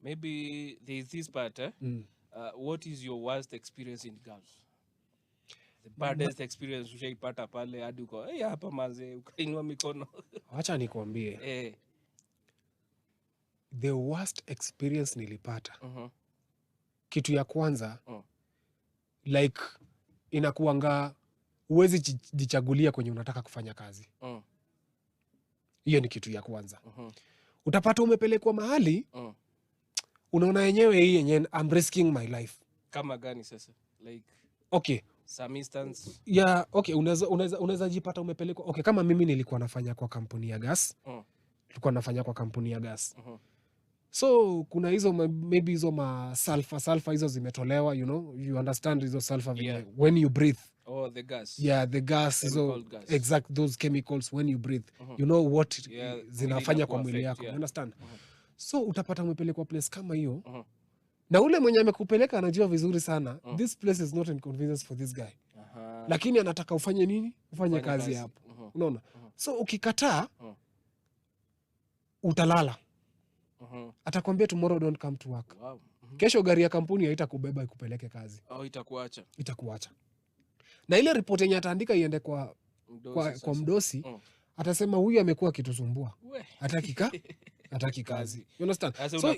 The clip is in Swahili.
Maybe there's this part, what is your worst experience in girls? The baddest experience ushaipata pale hadi uko hapa manze ukainua mikono. Acha nikwambie. The worst experience nilipata. Kitu ya kwanza, like inakuanga uwezi jichagulia kwenye unataka kufanya kazi. Hiyo ni kitu ya kwanza. Utapata umepelekwa mahali, unaona yenyewe hii yenyewe I'm risking my life. Kama gani sasa? Like okay, some instance. Yeah, okay, unaweza jipata umepelekwa. Okay, kama mimi nilikuwa nafanya kwa kampuni ya gas. Nilikuwa nafanya kwa kampuni ya gas. So kuna hizo maybe hizo sulfur hizo zimetolewa, you know, you understand hizo sulfur when you breathe. Oh, the gas. Yeah, the gas, hizo exact those chemicals when you breathe. You know what zinafanya kwa mwili yako. You understand? So utapata umepelekwa place kama hiyo. Na ule mwenye amekupeleka anajua vizuri sana, this place is not inconvenience for this guy. Lakini anataka ufanye nini? Ufanye kazi hapo. Unaona? So ukikataa, utalala. Atakwambia tomorrow don't come to work. Wow. Kesho gari ya kampuni haitakubeba ikupeleke kazi. Itakuacha. Na ile report yenye ataandika iende kwa mdosi, atasema huyu amekuwa akitusumbua. Hataki kazi. You understand? So